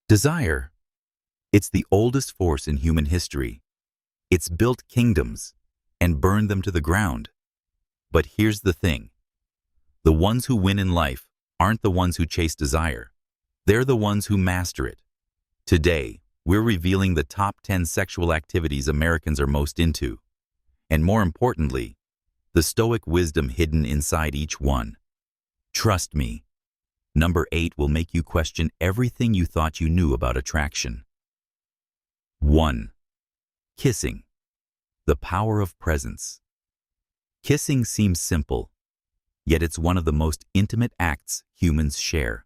Desire. It's the oldest force in human history. It's built kingdoms and burned them to the ground. But here's the thing. The ones who win in life aren't the ones who chase desire. They're the ones who master it. Today, we're revealing the top 10 sexual activities Americans are most into. And more importantly, the Stoic wisdom hidden inside each one. Trust me, number 8 will make you question everything you thought you knew about attraction. 1. Kissing. The power of presence. Kissing seems simple, yet it's one of the most intimate acts humans share.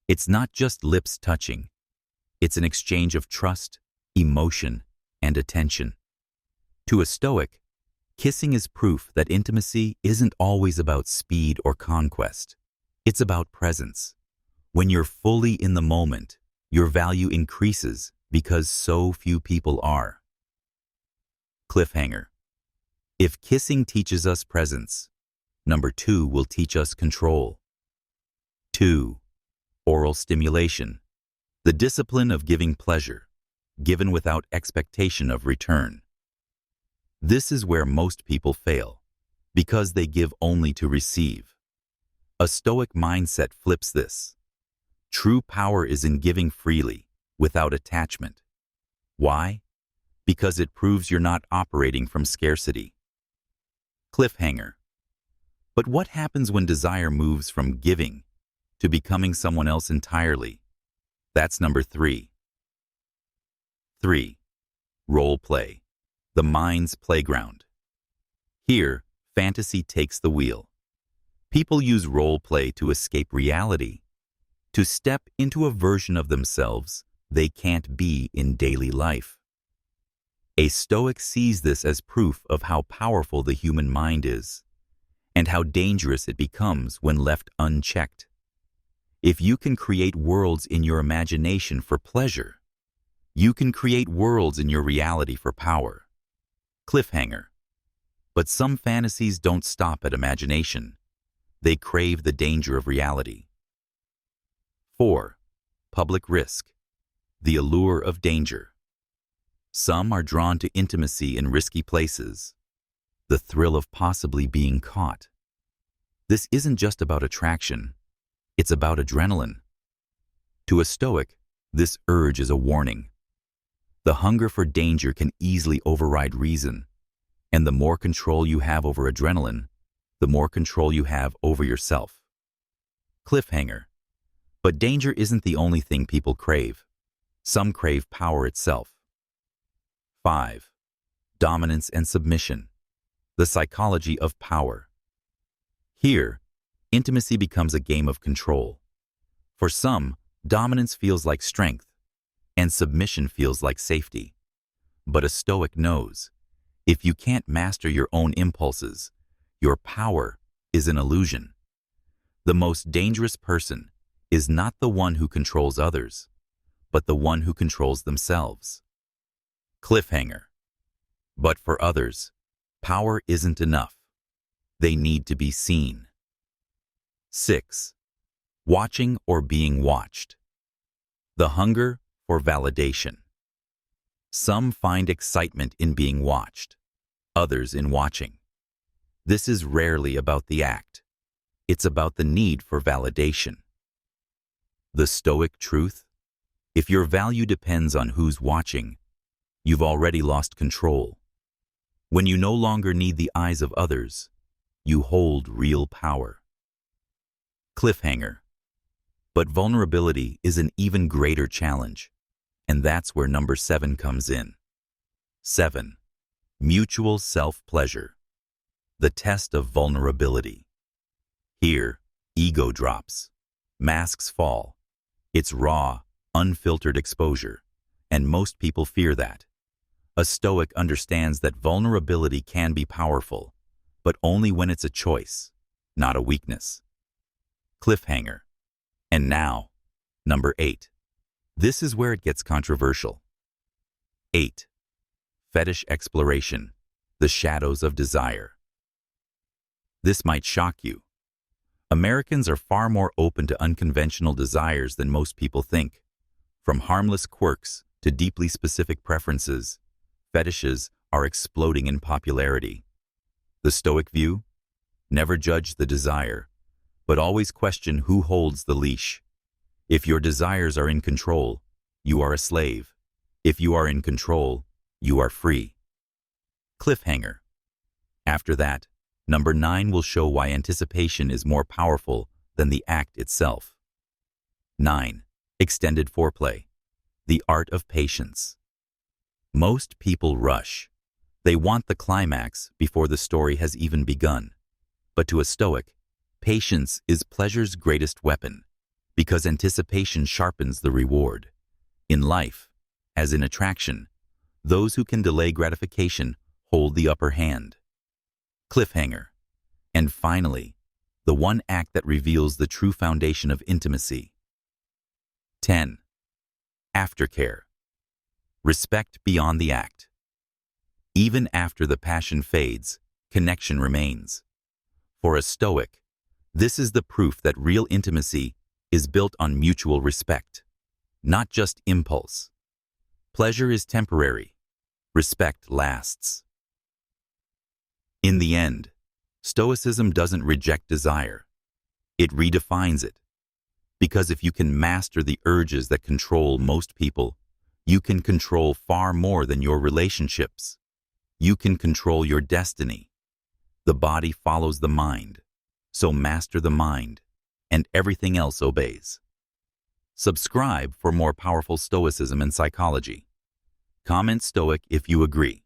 It's not just lips touching. It's an exchange of trust, emotion, and attention. To a Stoic, kissing is proof that intimacy isn't always about speed or conquest. It's about presence. When you're fully in the moment, your value increases because so few people are. Cliffhanger. If kissing teaches us presence, number 2 will teach us control. 2. Oral stimulation. The discipline of giving pleasure, given without expectation of return. This is where most people fail, because they give only to receive. A Stoic mindset flips this. True power is in giving freely, without attachment. Why? Because it proves you're not operating from scarcity. Cliffhanger. But what happens when desire moves from giving to becoming someone else entirely? That's number 3. 3. Role play. The mind's playground. Here, fantasy takes the wheel. People use role play to escape reality, to step into a version of themselves they can't be in daily life. A Stoic sees this as proof of how powerful the human mind is, and how dangerous it becomes when left unchecked. If you can create worlds in your imagination for pleasure, you can create worlds in your reality for power. Cliffhanger. But some fantasies don't stop at imagination. They crave the danger of reality. 4. Public risk. The allure of danger. Some are drawn to intimacy in risky places, the thrill of possibly being caught. This isn't just about attraction, it's about adrenaline. To a Stoic, this urge is a warning. The hunger for danger can easily override reason, and the more control you have over adrenaline, the more control you have over yourself. Cliffhanger. But danger isn't the only thing people crave. Some crave power itself. 5. Dominance and submission. The psychology of power. Here, intimacy becomes a game of control. For some, dominance feels like strength, and submission feels like safety. But a Stoic knows, if you can't master your own impulses, your power is an illusion. The most dangerous person is not the one who controls others, but the one who controls themselves. Cliffhanger. But for others, power isn't enough. They need to be seen. 6. Watching or being watched. The hunger for validation. Some find excitement in being watched, others in watching. This is rarely about the act. It's about the need for validation. The Stoic truth? If your value depends on who's watching, you've already lost control. When you no longer need the eyes of others, you hold real power. Cliffhanger. But vulnerability is an even greater challenge, and that's where number 7 comes in. 7. Mutual self-pleasure. The test of vulnerability. Here, ego drops. Masks fall. It's raw, unfiltered exposure, and most people fear that. A Stoic understands that vulnerability can be powerful, but only when it's a choice, not a weakness. Cliffhanger. And now, number 8. This is where it gets controversial. 8. Fetish exploration. The shadows of desire. This might shock you. Americans are far more open to unconventional desires than most people think. From harmless quirks to deeply specific preferences, fetishes are exploding in popularity. The Stoic view? Never judge the desire, but always question who holds the leash. If your desires are in control, you are a slave. If you are in control, you are free. Cliffhanger. After that, number 9 will show why anticipation is more powerful than the act itself. 9. Extended foreplay. The art of patience. Most people rush. They want the climax before the story has even begun. But to a Stoic, patience is pleasure's greatest weapon, because anticipation sharpens the reward. In life, as in attraction, those who can delay gratification hold the upper hand. Cliffhanger. And finally, the one act that reveals the true foundation of intimacy. 10. Aftercare. Respect beyond the act. Even after the passion fades, connection remains. For a Stoic, this is the proof that real intimacy is built on mutual respect, not just impulse. Pleasure is temporary. Respect lasts. In the end, Stoicism doesn't reject desire. It redefines it. Because if you can master the urges that control most people, you can control far more than your relationships. You can control your destiny. The body follows the mind, so master the mind, and everything else obeys. Subscribe for more powerful Stoicism and psychology. Comment Stoic if you agree.